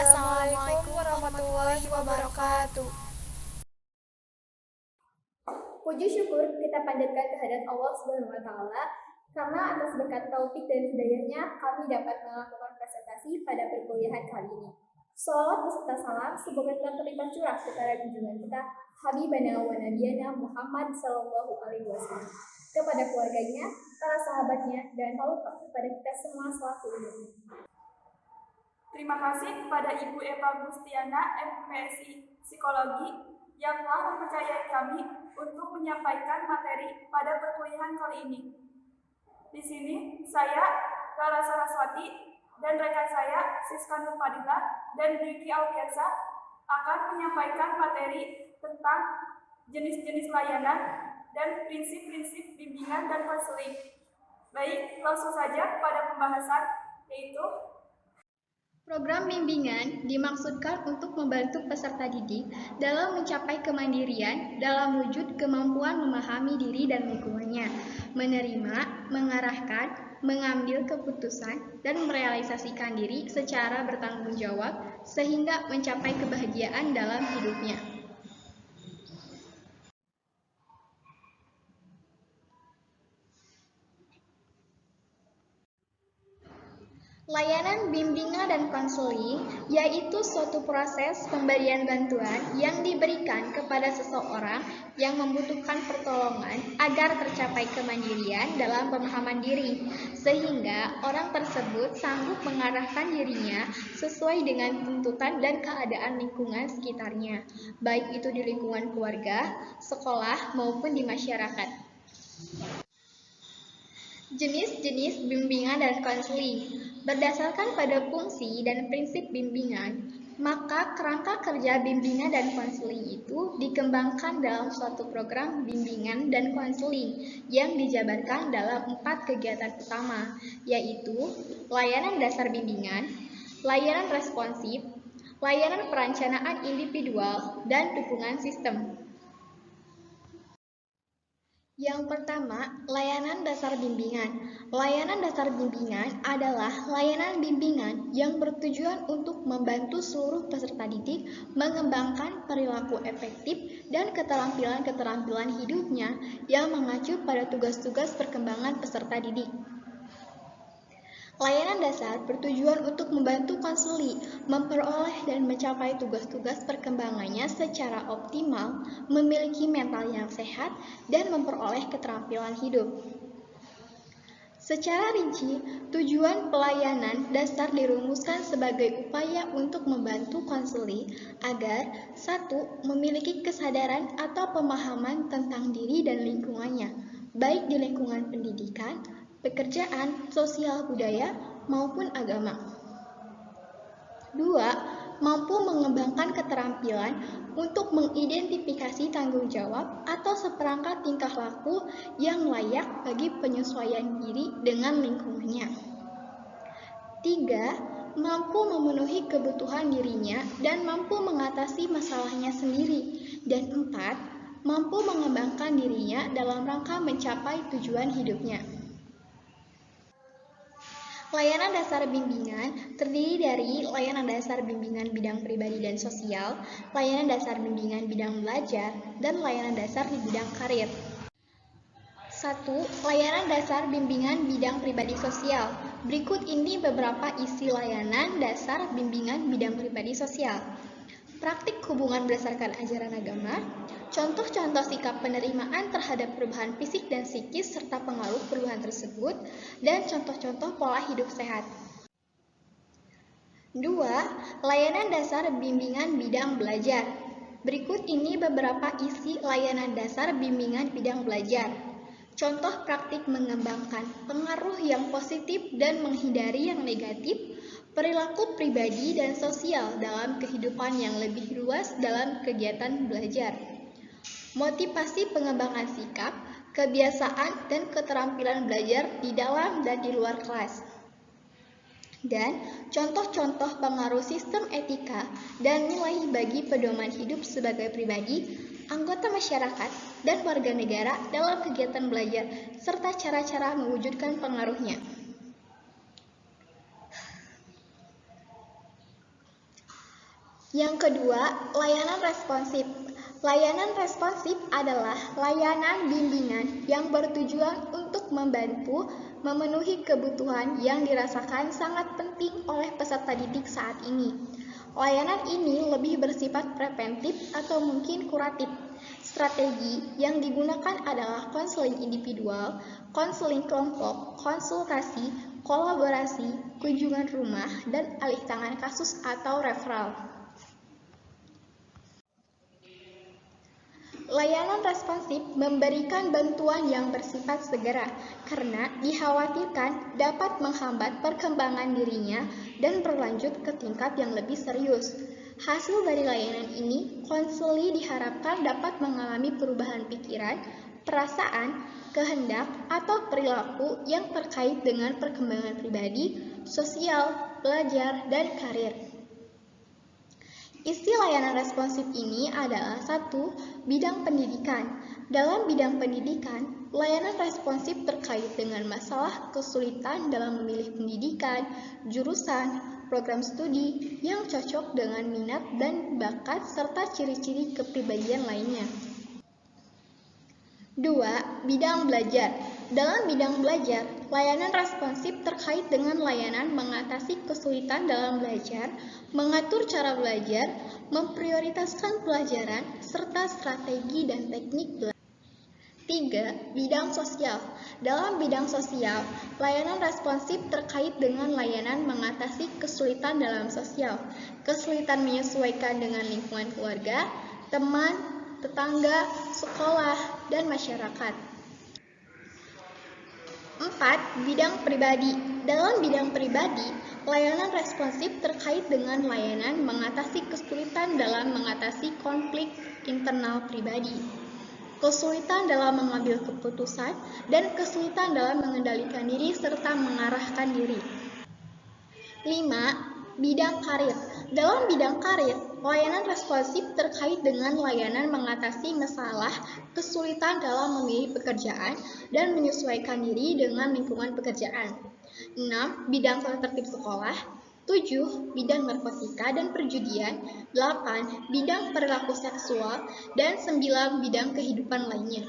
Assalamualaikum warahmatullahi wabarakatuh. Puji syukur kita panjatkan kehadirat Allah Subhanahu wa taala karena atas berkat taufik dan hidayahnya kami dapat melakukan presentasi pada perkuliahan kali ini. Salawat beserta salam semoga telah terlibat curah kepada junjungan kita Habibana wa Nabiyana Muhammad sallallahu alaihi wasallam, kepada keluarganya, para sahabatnya, dan lalu kepada kita semua selaku umatnya. Terima kasih kepada Ibu Eva Gustiana, MPSI Psikologi, yang telah mempercayai kami untuk menyampaikan materi pada perkuliahan kali ini. Di sini, saya, Rara Saraswati, dan rekan saya, Siska Nurfadilah dan Riki Alfiansa, akan menyampaikan materi tentang jenis-jenis layanan dan prinsip-prinsip bimbingan dan konseling. Baik, langsung saja pada pembahasan, yaitu program bimbingan dimaksudkan untuk membantu peserta didik dalam mencapai kemandirian dalam wujud kemampuan memahami diri dan lingkungannya, menerima, mengarahkan, mengambil keputusan, dan merealisasikan diri secara bertanggung jawab sehingga mencapai kebahagiaan dalam hidupnya. Layanan bimbingan dan konseling yaitu suatu proses pemberian bantuan yang diberikan kepada seseorang yang membutuhkan pertolongan agar tercapai kemandirian dalam pemahaman diri, sehingga orang tersebut sanggup mengarahkan dirinya sesuai dengan tuntutan dan keadaan lingkungan sekitarnya, baik itu di lingkungan keluarga, sekolah, maupun di masyarakat. Jenis-jenis bimbingan dan konseling. Berdasarkan pada fungsi dan prinsip bimbingan, maka kerangka kerja bimbingan dan konseling itu dikembangkan dalam suatu program bimbingan dan konseling yang dijabarkan dalam 4 kegiatan utama, yaitu layanan dasar bimbingan, layanan responsif, layanan perencanaan individual, dan dukungan sistem. Yang pertama, layanan dasar bimbingan. Layanan dasar bimbingan adalah layanan bimbingan yang bertujuan untuk membantu seluruh peserta didik mengembangkan perilaku efektif dan keterampilan-keterampilan hidupnya yang mengacu pada tugas-tugas perkembangan peserta didik. Layanan dasar bertujuan untuk membantu konseli memperoleh dan mencapai tugas-tugas perkembangannya secara optimal, memiliki mental yang sehat, dan memperoleh keterampilan hidup. Secara rinci, tujuan pelayanan dasar dirumuskan sebagai upaya untuk membantu konseli agar 1. Memiliki kesadaran atau pemahaman tentang diri dan lingkungannya, baik di lingkungan pendidikan, pekerjaan, sosial budaya, maupun agama. 2. Mampu mengembangkan keterampilan untuk mengidentifikasi tanggung jawab atau seperangkat tingkah laku yang layak bagi penyesuaian diri dengan lingkungannya. 3. Mampu memenuhi kebutuhan dirinya dan mampu mengatasi masalahnya sendiri. Dan 4. Mampu mengembangkan dirinya dalam rangka mencapai tujuan hidupnya. Layanan dasar bimbingan terdiri dari layanan dasar bimbingan bidang pribadi dan sosial, layanan dasar bimbingan bidang belajar, dan layanan dasar di bidang karir. 1. Layanan dasar bimbingan bidang pribadi sosial. Berikut ini beberapa isi layanan dasar bimbingan bidang pribadi sosial. Praktik hubungan berdasarkan ajaran agama, contoh-contoh sikap penerimaan terhadap perubahan fisik dan psikis serta pengaruh perubahan tersebut, dan contoh-contoh pola hidup sehat. 2. Layanan dasar bimbingan bidang belajar. Berikut ini beberapa isi layanan dasar bimbingan bidang belajar. Contoh praktik mengembangkan pengaruh yang positif dan menghindari yang negatif, perilaku pribadi dan sosial dalam kehidupan yang lebih luas dalam kegiatan belajar. Motivasi pengembangan sikap, kebiasaan, dan keterampilan belajar di dalam dan di luar kelas. Dan contoh-contoh pengaruh sistem etika dan nilai bagi pedoman hidup sebagai pribadi, anggota masyarakat, dan warga negara dalam kegiatan belajar, serta cara-cara mewujudkan pengaruhnya. Yang kedua, layanan responsif. Layanan responsif adalah layanan bimbingan yang bertujuan untuk membantu memenuhi kebutuhan yang dirasakan sangat penting oleh peserta didik saat ini. Layanan ini lebih bersifat preventif atau mungkin kuratif. Strategi yang digunakan adalah konseling individual, konseling kelompok, konsultasi, kolaborasi, kunjungan rumah, dan alih tangan kasus atau referral. Layanan responsif memberikan bantuan yang bersifat segera karena dikhawatirkan dapat menghambat perkembangan dirinya dan berlanjut ke tingkat yang lebih serius. Hasil dari layanan ini, konseli diharapkan dapat mengalami perubahan pikiran, perasaan, kehendak, atau perilaku yang terkait dengan perkembangan pribadi, sosial, belajar, dan karir. Isi layanan responsif ini adalah 1. Bidang pendidikan. Dalam bidang pendidikan, layanan responsif terkait dengan masalah kesulitan dalam memilih pendidikan, jurusan, program studi yang cocok dengan minat dan bakat serta ciri-ciri kepribadian lainnya. 2. Bidang belajar. Dalam bidang belajar, layanan responsif terkait dengan layanan mengatasi kesulitan dalam belajar, mengatur cara belajar, memprioritaskan pelajaran, serta strategi dan teknik belajar. 3. Bidang sosial. Dalam bidang sosial, layanan responsif terkait dengan layanan mengatasi kesulitan dalam sosial, kesulitan menyesuaikan dengan lingkungan keluarga, teman, tetangga, sekolah, dan masyarakat. 4. Bidang pribadi. Dalam bidang pribadi, layanan responsif terkait dengan layanan mengatasi kesulitan dalam mengatasi konflik internal pribadi, kesulitan dalam mengambil keputusan, dan kesulitan dalam mengendalikan diri serta mengarahkan diri. 5. Bidang karir. Dalam bidang karir, layanan responsif terkait dengan layanan mengatasi masalah kesulitan dalam memilih pekerjaan dan menyesuaikan diri dengan lingkungan pekerjaan. 6. Bidang tata tertib sekolah. 7. Bidang narkotika dan perjudian. 8. Bidang perilaku seksual. Dan 9. Bidang kehidupan lainnya.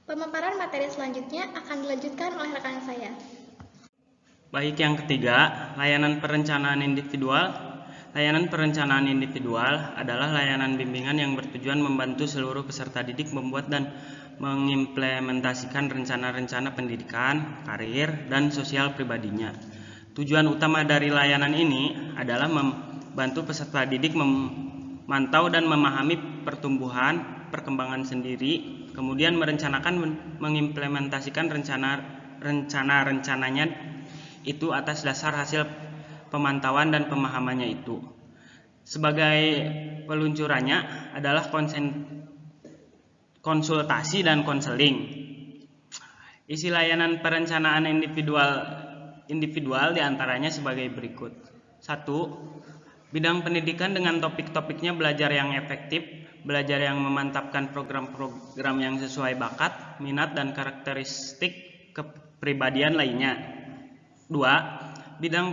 Pemaparan materi selanjutnya akan dilanjutkan oleh rekan saya. Baik, yang ketiga, layanan perencanaan individual. Layanan perencanaan individual adalah layanan bimbingan yang bertujuan membantu seluruh peserta didik membuat dan mengimplementasikan rencana-rencana pendidikan, karir, dan sosial pribadinya. Tujuan utama dari layanan ini adalah membantu peserta didik memantau dan memahami pertumbuhan, perkembangan sendiri, kemudian merencanakan mengimplementasikan rencana-rencananya itu atas dasar hasil pemantauan dan pemahamannya itu. Sebagai peluncurannya adalah konsultasi dan konseling. Isi layanan perencanaan individual diantaranya sebagai berikut. 1. Bidang pendidikan dengan topik-topiknya belajar yang efektif, belajar yang memantapkan program-program yang sesuai bakat, minat, dan karakteristik kepribadian lainnya. 2. Bidang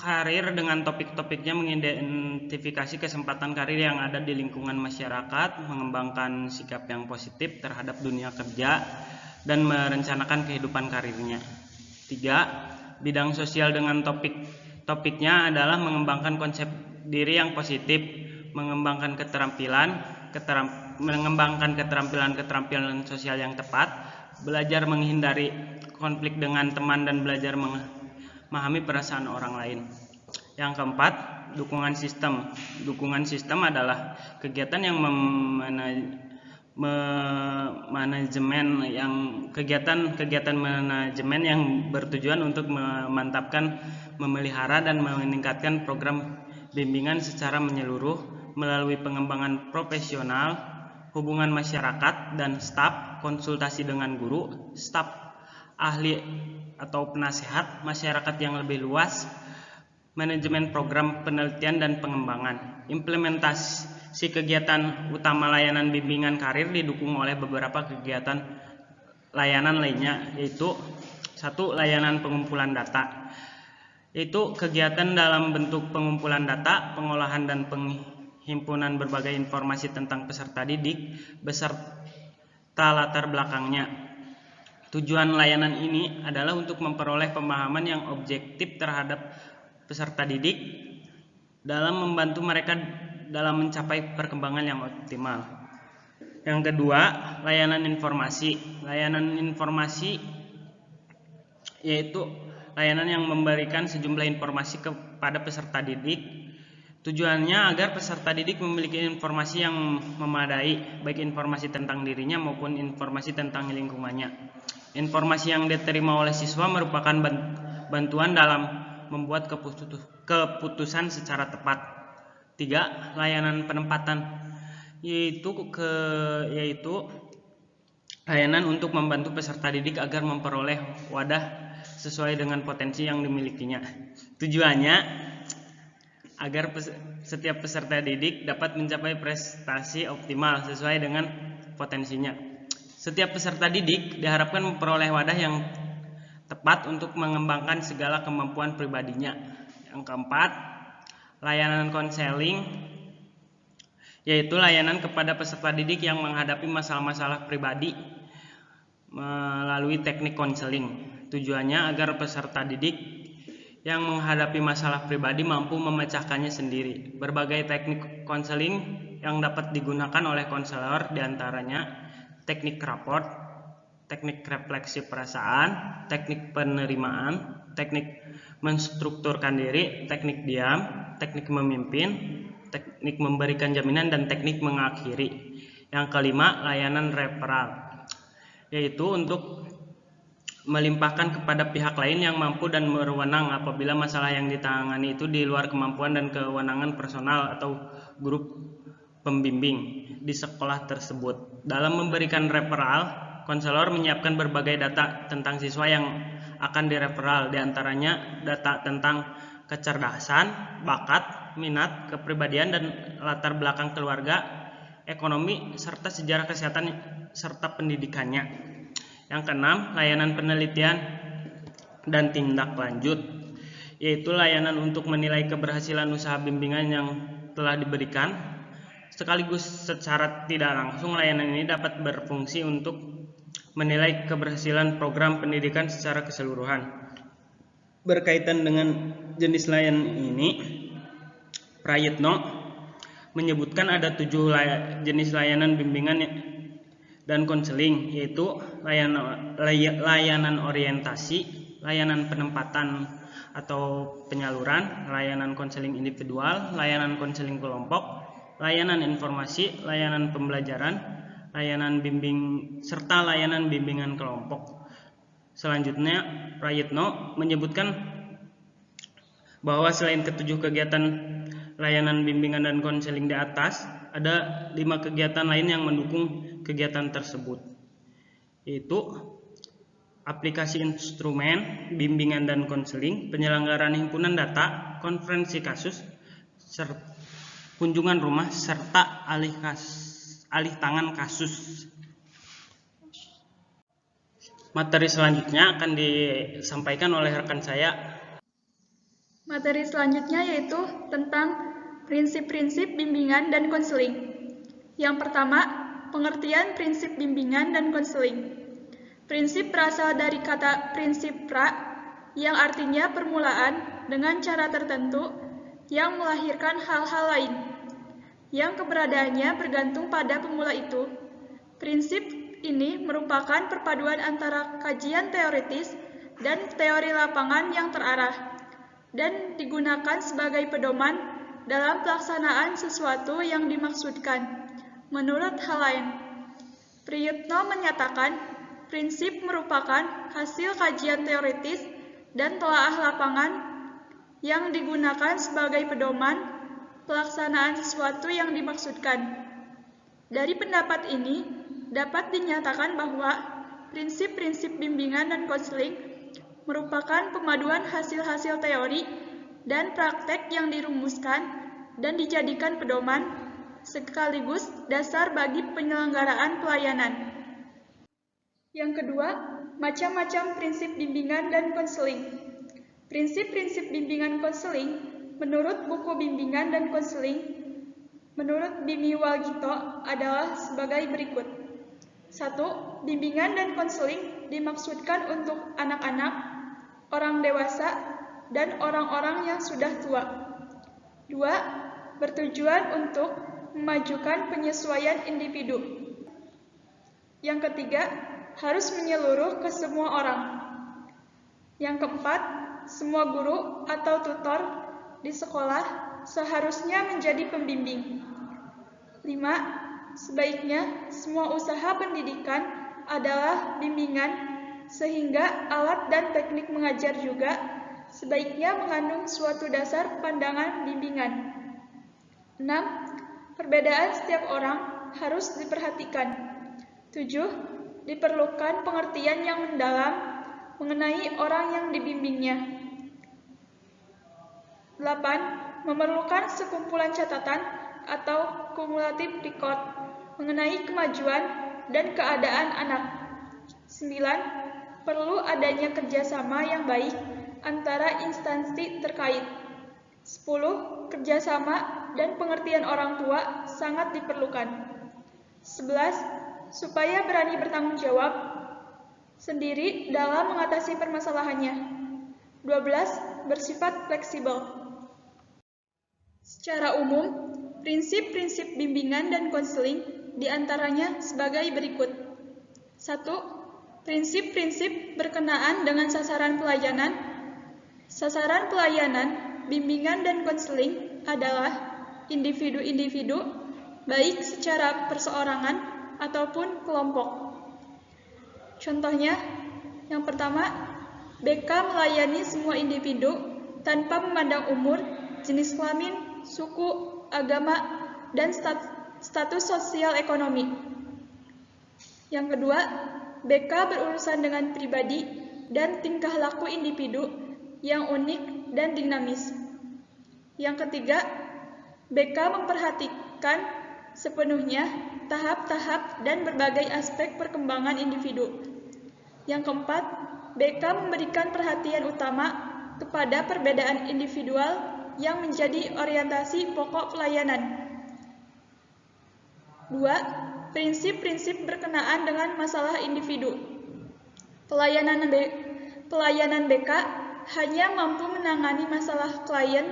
karir dengan topik-topiknya mengidentifikasi kesempatan karir yang ada di lingkungan masyarakat, mengembangkan sikap yang positif terhadap dunia kerja, dan merencanakan kehidupan karirnya. 3. Bidang sosial dengan topiknya adalah mengembangkan konsep diri yang positif, mengembangkan keterampilan sosial yang tepat, belajar menghindari konflik dengan teman, dan belajar memahami perasaan orang lain. Yang keempat, dukungan sistem. Dukungan sistem adalah kegiatan yang kegiatan manajemen yang bertujuan untuk memantapkan, memelihara, dan meningkatkan program bimbingan secara menyeluruh melalui pengembangan profesional, hubungan masyarakat dan staf, konsultasi dengan guru, staf ahli atau penasehat, masyarakat yang lebih luas, manajemen program penelitian dan pengembangan. Implementasi kegiatan utama layanan bimbingan karir didukung oleh beberapa kegiatan layanan lainnya, yaitu 1. Layanan pengumpulan data. yaitu kegiatan dalam bentuk pengumpulan data, pengolahan dan penghimpunan berbagai informasi tentang peserta didik beserta latar belakangnya. Tujuan layanan ini adalah untuk memperoleh pemahaman yang objektif terhadap peserta didik dalam membantu mereka dalam mencapai perkembangan yang optimal. Yang kedua, layanan informasi. Layanan informasi yaitu layanan yang memberikan sejumlah informasi kepada peserta didik. Tujuannya agar peserta didik memiliki informasi yang memadai, baik informasi tentang dirinya maupun informasi tentang lingkungannya. Informasi yang diterima oleh siswa merupakan bantuan dalam membuat keputusan secara tepat. 3. Layanan penempatan yaitu layanan untuk membantu peserta didik agar memperoleh wadah sesuai dengan potensi yang dimilikinya. Tujuannya agar setiap peserta didik dapat mencapai prestasi optimal sesuai dengan potensinya. Setiap peserta didik diharapkan memperoleh wadah yang tepat untuk mengembangkan segala kemampuan pribadinya. Yang keempat, layanan konseling yaitu layanan kepada peserta didik yang menghadapi masalah-masalah pribadi melalui teknik konseling. Tujuannya agar peserta didik yang menghadapi masalah pribadi mampu memecahkannya sendiri. Berbagai teknik konseling yang dapat digunakan oleh konselor diantaranya teknik raport, teknik refleksi perasaan, teknik penerimaan, teknik menstrukturkan diri, teknik diam, teknik memimpin, teknik memberikan jaminan, dan teknik mengakhiri. Yang kelima, layanan referral, yaitu untuk melimpahkan kepada pihak lain yang mampu dan berwenang apabila masalah yang ditangani itu di luar kemampuan dan kewenangan personal atau grup pembimbing di sekolah tersebut. Dalam memberikan referral, konselor menyiapkan berbagai data tentang siswa yang akan direferal, diantaranya data tentang kecerdasan, bakat, minat, kepribadian, dan latar belakang keluarga, ekonomi, serta sejarah kesehatan serta pendidikannya. Yang keenam, layanan penelitian dan tindak lanjut, yaitu layanan untuk menilai keberhasilan usaha bimbingan yang telah diberikan. Sekaligus secara tidak langsung, layanan ini dapat berfungsi untuk menilai keberhasilan program pendidikan secara keseluruhan. Berkaitan dengan jenis layanan ini, Prayitno menyebutkan ada 7 jenis layanan bimbingan dan konseling, yaitu layanan orientasi, layanan penempatan atau penyaluran, layanan konseling individual, layanan konseling kelompok, layanan informasi, layanan pembelajaran, layanan bimbing, serta layanan bimbingan kelompok. Selanjutnya, Prayitno menyebutkan bahwa selain ke-7 kegiatan layanan bimbingan dan konseling di atas, ada 5 kegiatan lain yang mendukung kegiatan tersebut, yaitu aplikasi instrumen bimbingan dan konseling, penyelenggaraan himpunan data, konferensi kasus, kunjungan rumah, serta alih tangan kasus. Materi selanjutnya akan disampaikan oleh rekan saya. Materi selanjutnya yaitu tentang prinsip-prinsip bimbingan dan konseling. Yang pertama, pengertian prinsip bimbingan dan konseling. Prinsip berasal dari kata prinsip pra, yang artinya permulaan dengan cara tertentu yang melahirkan hal-hal lain, yang keberadaannya bergantung pada pemula itu. Prinsip ini merupakan perpaduan antara kajian teoritis dan teori lapangan yang terarah, dan digunakan sebagai pedoman dalam pelaksanaan sesuatu yang dimaksudkan. Menurut hal lain, Prayitno menyatakan prinsip merupakan hasil kajian teoritis dan telaah lapangan yang digunakan sebagai pedoman pelaksanaan sesuatu yang dimaksudkan. Dari pendapat ini, dapat dinyatakan bahwa prinsip-prinsip bimbingan dan konseling merupakan pemaduan hasil-hasil teori dan praktek yang dirumuskan dan dijadikan pedoman sekaligus dasar bagi penyelenggaraan pelayanan. Yang kedua, macam-macam prinsip bimbingan dan konseling. Prinsip-prinsip bimbingan konseling menurut buku bimbingan dan konseling menurut Bimi Walgito adalah sebagai berikut. 1. Bimbingan dan konseling dimaksudkan untuk anak-anak, orang dewasa, dan orang-orang yang sudah tua. 2. Bertujuan untuk memajukan penyesuaian individu. Yang ketiga, harus menyeluruh ke semua orang. Yang keempat, semua guru atau tutor di sekolah seharusnya menjadi pembimbing. 5. Sebaiknya semua usaha pendidikan adalah bimbingan, sehingga alat dan teknik mengajar juga sebaiknya mengandung suatu dasar pandangan bimbingan. 6. Perbedaan setiap orang harus diperhatikan. 7. Diperlukan pengertian yang mendalam mengenai orang yang dibimbingnya. 8. Memerlukan sekumpulan catatan atau kumulatif record mengenai kemajuan dan keadaan anak. 9. Perlu adanya kerjasama yang baik antara instansi terkait. 10. Kerjasama dan pengertian orang tua sangat diperlukan. 11. Supaya berani bertanggung jawab sendiri dalam mengatasi permasalahannya. 12. Bersifat fleksibel. Secara umum, prinsip-prinsip bimbingan dan konseling diantaranya sebagai berikut. 1. Prinsip-prinsip berkenaan dengan sasaran pelayanan. Sasaran pelayanan, bimbingan dan konseling adalah individu-individu, baik secara perseorangan ataupun kelompok. Contohnya, yang pertama, BK melayani semua individu tanpa memandang umur, jenis kelamin, suku, agama, dan status sosial ekonomi. Yang kedua, BK berurusan dengan pribadi dan tingkah laku individu yang unik dan dinamis. Yang ketiga, BK memperhatikan sepenuhnya tahap-tahap dan berbagai aspek perkembangan individu. Yang keempat, BK memberikan perhatian utama kepada perbedaan individual yang menjadi orientasi pokok pelayanan. 2. Prinsip-prinsip berkenaan dengan masalah individu. Pelayanan BK hanya mampu menangani masalah klien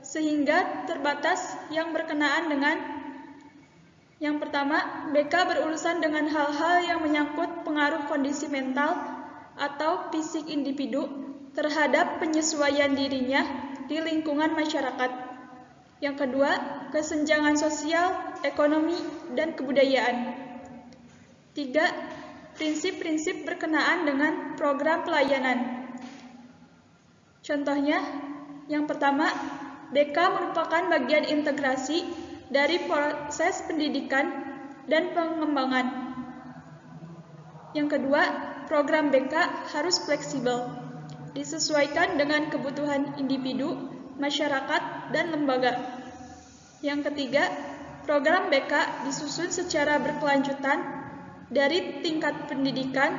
sehingga terbatas yang berkenaan dengan yang pertama, BK berurusan dengan hal-hal yang menyangkut pengaruh kondisi mental atau fisik individu terhadap penyesuaian dirinya di lingkungan masyarakat. Yang kedua, kesenjangan sosial, ekonomi, dan kebudayaan. 3. Prinsip-prinsip berkenaan dengan program pelayanan. Contohnya, yang pertama, BK merupakan bagian integrasi dari proses pendidikan dan pengembangan. Yang kedua, program BK harus fleksibel, disesuaikan dengan kebutuhan individu, masyarakat, dan lembaga. Yang ketiga, program BK disusun secara berkelanjutan dari tingkat pendidikan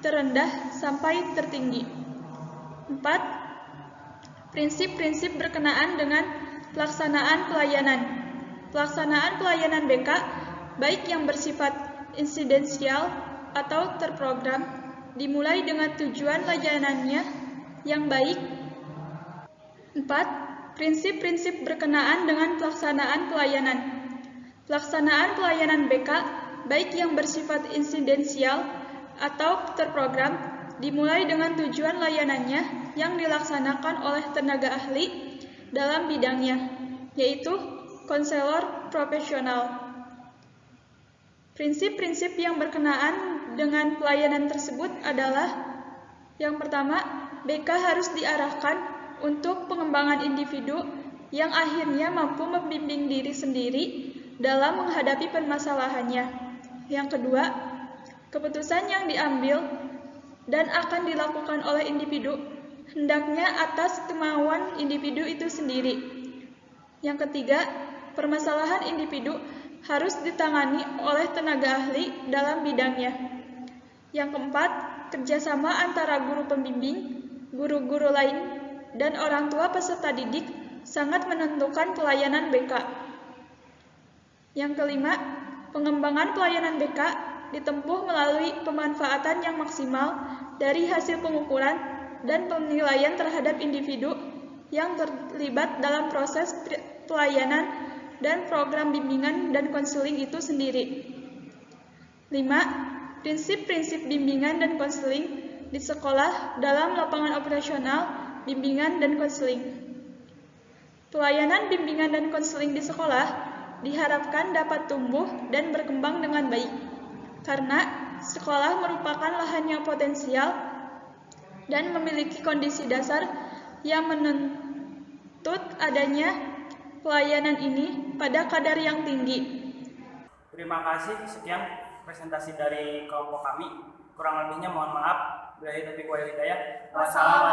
terendah sampai tertinggi. 4. Prinsip-prinsip berkenaan dengan pelaksanaan pelayanan. Pelaksanaan pelayanan BK, baik yang bersifat insidensial atau terprogram, dimulai dengan tujuan layanannya yang baik. 4. Prinsip-prinsip berkenaan dengan pelaksanaan pelayanan. Pelaksanaan pelayanan BK, baik yang bersifat insidensial atau terprogram, dimulai dengan tujuan layanannya yang dilaksanakan oleh tenaga ahli dalam bidangnya, yaitu konselor profesional. Prinsip-prinsip yang berkenaan dengan pelayanan tersebut adalah yang pertama, BK harus diarahkan untuk pengembangan individu yang akhirnya mampu membimbing diri sendiri dalam menghadapi permasalahannya. Yang kedua, keputusan yang diambil dan akan dilakukan oleh individu hendaknya atas kemauan individu itu sendiri. Yang ketiga, permasalahan individu harus ditangani oleh tenaga ahli dalam bidangnya. Yang keempat, kerjasama antara guru pembimbing, guru-guru lain, dan orang tua peserta didik sangat menentukan pelayanan BK. Yang kelima, pengembangan pelayanan BK ditempuh melalui pemanfaatan yang maksimal dari hasil pengukuran dan penilaian terhadap individu yang terlibat dalam proses pelayanan dan program bimbingan dan konseling itu sendiri. 5. Prinsip-prinsip bimbingan dan konseling di sekolah dalam lapangan operasional bimbingan dan konseling. Pelayanan bimbingan dan konseling di sekolah diharapkan dapat tumbuh dan berkembang dengan baik, karena sekolah merupakan lahan yang potensial dan memiliki kondisi dasar yang menuntut adanya pelayanan ini pada kadar yang tinggi. Terima kasih, sekian presentasi dari kelompok kami. Kurang lebihnya mohon maaf. Wassalamualaikum warahmatullahi wabarakatuh.